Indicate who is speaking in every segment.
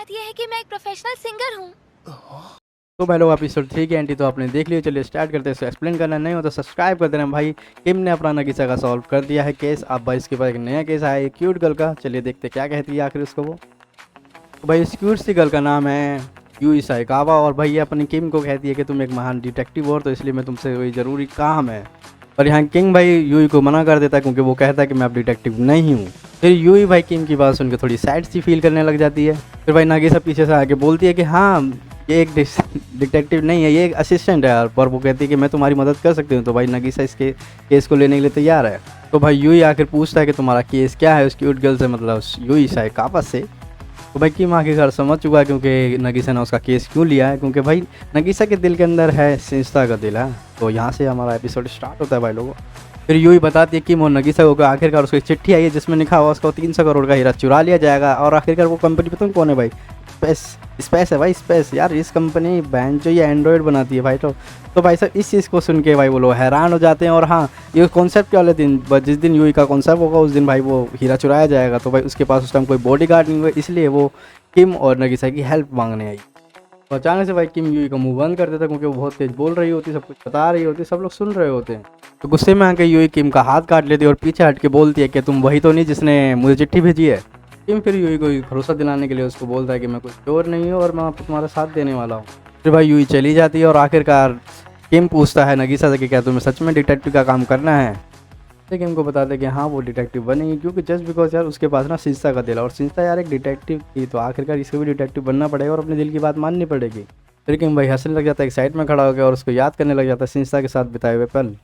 Speaker 1: बात यह है कि मैं एक प्रोफेशनल सिंगर हूँ।
Speaker 2: तो भाई लोग एपिसोड 3 की एंट्री तो आपने देख लिया। चलिए स्टार्ट करते हैं। इसको एक्सप्लेन करना नहीं हो तो सब्सक्राइब कर देना। भाई किम ने अपना नगीसा का सॉल्व कर दिया है केस। अब भाई इसके पास एक नया केस आया है क्यूट गर्ल का। चलिए देखते क्या कहती है आखिर उसको वो। तो भाई इस क्यूट सी गर्ल का नाम है यूई साइकावा और भाई ये अपनी किम को कहती है कि तुम एक महान डिटेक्टिव हो तो इसलिए मैं तुमसे कोई ज़रूरी काम है। और यहाँ किंग भाई यूई को मना कर देता है क्योंकि वो कहता है कि मैं अब डिटेक्टिव नहीं हूँ। फिर यूई भाई किम की बात सुन के थोड़ी सैड सी फील करने लग जाती है। फिर भाई नगीसा पीछे से आके बोलती है कि हाँ ये एक डिटेक्टिव नहीं है, ये एक असिस्टेंट है। और वो कहती है कि मैं तुम्हारी मदद कर सकती हूँ। तो भाई नगीसा इसके केस को लेने के लिए तैयार है। तो भाई यूई आखिर पूछता है कि तुम्हारा केस क्या है उस क्यूट गर्ल से, मतलब यूई साइकावा से। तो भाई किम आखिरकार समझ चुका है क्योंकि नगीसा ने उसका केस क्यों लिया है, क्योंकि भाई नगीसा के दिल के अंदर है सिंस्ता का दिल है। तो यहाँ से हमारा एपिसोड स्टार्ट होता है भाई लोगों। फिर यूँ ही बताती है किम और नगीसा को आखिरकार उसको एक चिट्ठी आई है जिसमें लिखा हुआ उसको 300 करोड़ का हीरा चुरा लिया जाएगा। और आखिरकार वो कंपनी पता कौन है भाई? स्पेस है भाई, स्पेस। यार इस कंपनी बैन जो ये एंड्रॉयड बनाती है भाई। तो भाई साहब इस चीज़ को सुन के भाई वो लोग हैरान हो जाते हैं। और हाँ ये कॉन्सेप्ट वाले दिन जिस दिन यूई का कॉन्सेप्ट होगा उस दिन भाई वो हीरा चुराया जाएगा। तो भाई उसके पास उस टाइम कोई बॉडीगार्ड नहीं हुआ, इसलिए वो किम और नगीसा की हेल्प मांगने आई। तो अचानक से भाई किम यूई का मुंह बंद कर देता क्योंकि वो बहुत तेज बोल रही होती, सब कुछ बता रही होती, सब लोग सुन रहे होते हैं। तो गुस्से में आके यूई किम का हाथ काट लेती है और पीछे हट के बोलती है कि तुम वही तो नहीं जिसने मुझे चिट्ठी भेजी है। किम फिर यूई को भरोसा दिलाने के लिए उसको बोलता है कि मैं कोई चोर नहीं हूँ और मैं आपको तुम्हारा साथ देने वाला हूँ। फिर भाई यूई चली जाती है और आखिरकार किम पूछता है नगीसा से कि क्या तुम्हें सच में डिटेक्टिव का काम करना है। लेकिन इनको बता दें कि हाँ वो डिटेक्टिव बनेगी क्योंकि जस्ट बिकॉज यार उसके पास ना सिंस्ता का दिल है और सिंस्ता यार एक डिटेक्टिव थी, तो आखिरकार इसको भी डिटेक्टिव बनना पड़ेगा और अपने दिल की बात माननी पड़ेगी। फिर किम भाई हंसने लग जाता है, एक साइड में खड़ा हो गया और उसको याद करने लग जाता है सिंस्ता के साथ बिताए हुए पल।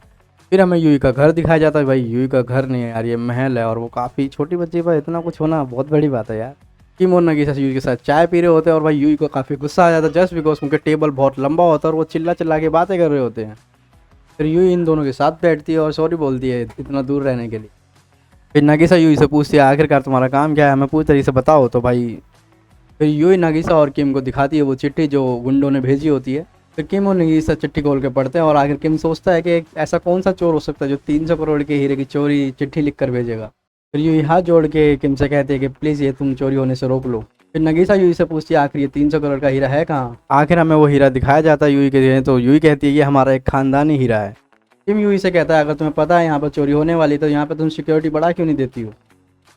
Speaker 2: फिर हमें यूई का घर दिखाया जाता है। भाई यूई का घर नहीं है यार, ये महल है और वो काफ़ी छोटी बच्ची पर इतना कुछ होना बहुत बड़ी बात है यार। किम और नगीसा यूई के साथ चाय पी रहे होते हैं और भाई यूई को काफ़ी गुस्सा आ जाता है जस्ट बिकॉज उनके टेबल बहुत लंबा होता है और वो चिल्ला चिल्ला के बातें कर रहे होते हैं। फिर यूई इन दोनों के साथ बैठती है और सॉरी बोलती है इतना दूर रहने के लिए। फिर नगीसा यूई से पूछती है आखिरकार तुम्हारा काम क्या है, हमें पूरी तरीके से बताओ। तो भाई फिर यूई नगीसा और किम को दिखाती है वो चिट्ठी जो गुंडों ने भेजी होती है। फिर किम और नगीसा चिट्ठी खोल के पढ़ते हैं और आखिर किम सोचता है कि ऐसा कौन सा चोर हो सकता है जो 300 करोड़ के हीरे की चोरी चिट्ठी लिख कर भेजेगा। फिर यूई हाथ जोड़ के किम से कहते हैं कि प्लीज़ ये तुम चोरी होने से रोक लो। फिर नगीसा यूई से पूछती है आखिर ये 300 करोड़ का हीरा है कहाँ। आखिर हमें वो हीरा दिखाया जाता है यूई के, तो यूई कहती है ये हमारा एक खानदानी हीरा है। किम यूई से कहता है अगर तुम्हें पता है यहाँ पर चोरी होने वाली तो यहाँ पर तुम सिक्योरिटी बढ़ा क्यों नहीं देती हो।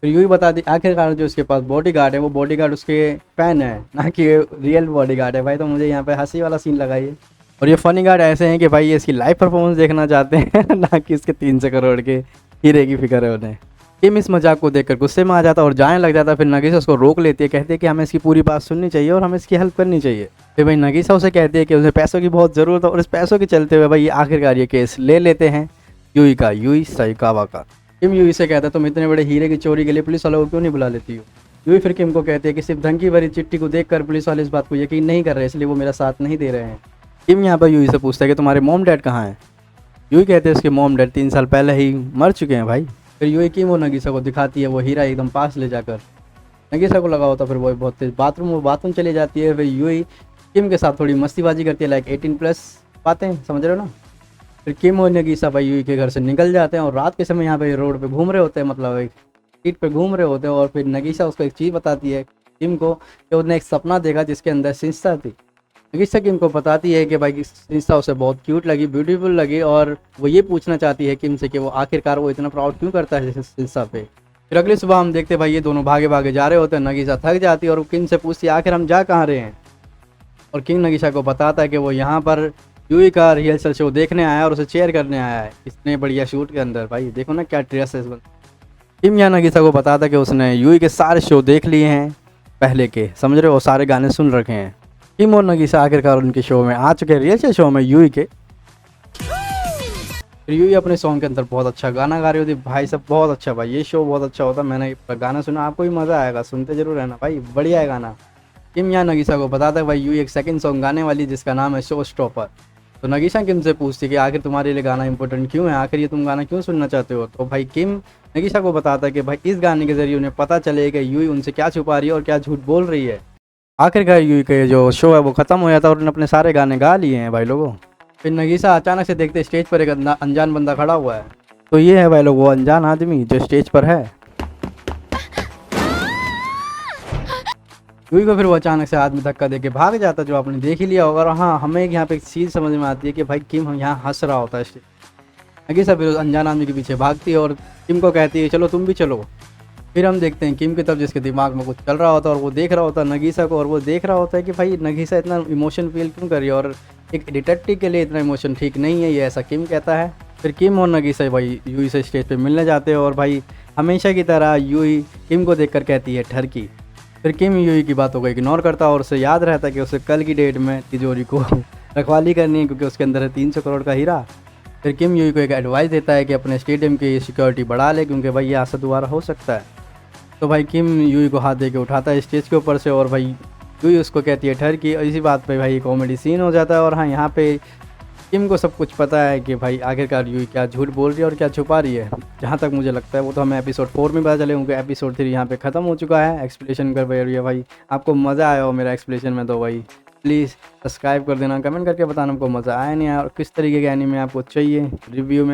Speaker 2: फिर यूई बता दी आखिरकार जो उसके पास बॉडीगार्ड है वो बॉडीगार्ड उसके फैन है ना कि रियल बॉडीगार्ड है भाई। तो मुझे यहाँ पे हंसी वाला सीन लगाइए। और ये फनी गार्ड ऐसे हैं कि भाई ये इसकी लाइव परफॉर्मेंस देखना चाहते हैं ना कि इसके 300 करोड़ के हीरे की फिक्र है उन्हें। किम इस मजाक को देखकर गुस्से में आ जाता और जाने लग जाता। फिर नगीसा उसको रोक लेती है, कहती है कि हमें इसकी पूरी बात सुननी चाहिए और हमें इसकी हेल्प करनी चाहिए। फिर भाई नगीसा उसे कहती है कि उसे पैसों की बहुत ज़रूरत है और इस पैसों के चलते हुए भाई आखिरकार ये केस ले लेते हैं यूई साइकावा का। किम यूई से कहता है तुम इतने बड़े हीरे की चोरी के लिए पुलिस वालों को क्यों नहीं बुला लेती हो। यूई फिर किम को कहते हैं कि सिर्फ धमकी भरी चिट्ठी को देखकर पुलिस वाले इस बात को यकीन नहीं कर रहे इसलिए वो मेरा साथ नहीं दे रहे हैं। किम यहाँ पर यूई से पूछता है कि तुम्हारे मॉम डैड कहाँ हैं। यूई कहते हैं उसके मॉम डैड 3 साल पहले ही मर चुके हैं भाई। फिर यूई किम और नगीसा को दिखाती है वो हीरा एकदम पास ले जाकर। नगीसा को लगा होता फिर वो बहुत तेज बाथरूम चली जाती है। फिर यूई किम के साथ थोड़ी मस्तीबाजी करती है लाइक 18+ बातें, समझ रहे हो ना। फिर किम और नगीसा भाई यूई के घर से निकल जाते हैं और रात के समय यहाँ पे रोड पे घूम रहे होते हैं, मतलब एक स्ट्रीट पे घूम रहे होते हैं। और फिर नगीसा उसको एक चीज़ बताती है किम को कि उसने एक सपना देखा जिसके अंदर सिंस्ता थी। नगीसा किम को बताती है कि भाई सिंस्ता उसे बहुत क्यूट लगी, ब्यूटीफुल लगी और वो ये पूछना चाहती है किम से कि वो आखिरकार वो इतना प्राउड क्यों करता है सिंस्ता पे। फिर अगली सुबह हम देखते हैं भाई ये दोनों भागे भागे जा रहे होते हैं। नगीसा थक जाती है और किम से पूछती है आखिर हम जा कहाँ रहे हैं। और किंग नगीसा को बताता है कि वो यहाँ पर यूई का रिहर्सल शो देखने आया है और उसे चेयर करने आया है इतने बढ़िया शूट के अंदर। भाई देखो ना क्या ड्रेस है। किम यहाँ नगीसा को बताता है कि उसने यूई के सारे शो देख लिए हैं पहले के, समझ रहे हो, सारे गाने सुन रखे हैं। किम और नगीसा आखिरकार उनके शो में आ चुके हैं, रिहर्सल शो में यूई के। फिर यूई अपने सॉन्ग के अंदर बहुत अच्छा गाना गा रही होती भाई सब, बहुत अच्छा भाई, ये शो बहुत अच्छा होता। मैंने गाना सुना, आपको भी मज़ा आएगा, सुनते जरूर रहना भाई, बढ़िया है गाना। किम यहाँ नगीसा को बताता है भाई यूई एक सेकंड सॉन्ग गाने वाली जिसका नाम है शो स्टॉपर। तो नगीसा किम से पूछती है कि आखिर तुम्हारे लिए गाना इंपॉर्टेंट क्यों है, आखिर ये तुम गाना क्यों सुनना चाहते हो। तो भाई किम नगीसा को बताता है कि भाई इस गाने के जरिए उन्हें पता चलेगा यूई उनसे क्या छुपा रही है और क्या झूठ बोल रही है। आखिरकार यूई का जो शो है वो ख़त्म हो जाता है और उन्होंने अपने सारे गाने गा लिए हैं भाई लोगों। फिर नगीसा अचानक से देखते स्टेज पर एक अनजान बंदा खड़ा हुआ है। तो ये है भाई लोग वो अनजान आदमी जो स्टेज पर है। यूई को फिर वो अचानक से हाथ में धक्का देके भाग जाता, जो आपने देख ही लिया होगा। और हाँ, हमें यहाँ पे एक चीज़ समझ में आती है कि भाई किम यहाँ हंस रहा होता है। नगीसा फिर उस अनजान आदमी के पीछे भागती है और किम को कहती है चलो तुम भी चलो। फिर हम देखते हैं किम की तरफ, जिसके दिमाग में कुछ चल रहा होता है और वो देख रहा होता है नगीसा को, और वो देख रहा होता है कि भाई नगीसा इतना इमोशन फील क्यों कर रही है, और एक डिटेक्टिव के लिए इतना इमोशन ठीक नहीं है, ये ऐसा किम कहता है। फिर किम और नगीसा भाई यूई से स्टेज पे मिलने जाते हैं, और भाई हमेशा की तरह यूई किम को देखकर कहती है ठरकी। फिर किम यूई की बातों को इग्नोर करता है और उसे याद रहता है कि उसे कल की डेट में तिजोरी को रखवाली करनी है, क्योंकि उसके अंदर है 300 करोड़ का हीरा। फिर किम यूई को एक एडवाइस देता है कि अपने स्टेडियम की सिक्योरिटी बढ़ा ले, क्योंकि भाई ये हादसा दोबारा हो सकता है। तो भाई किम यूई को हाथ दे के उठाता है स्टेज के ऊपर से, और भाई यूई उसको कहती है ठहर की। इसी बात पे भाई कॉमेडी सीन हो जाता है। और हाँ, यहाँ पे किम को सब कुछ पता है कि भाई आखिरकार यूई क्या झूठ बोल रही है और क्या छुपा रही है। जहाँ तक मुझे लगता है वो तो हमें एपिसोड 4 में पता चले, क्योंकि एपिसोड 3 यहाँ पे ख़त्म हो चुका है। एक्सप्लेनेशन कर रही है भाई, आपको मज़ा आया हो मेरा एक्सप्लेनेशन में तो भाई प्लीज़ सब्सक्राइब कर देना, कमेंट करके बताना आपको मज़ा आया नहीं आया और किस तरीके के एनीमे आपको चाहिए रिव्यू में।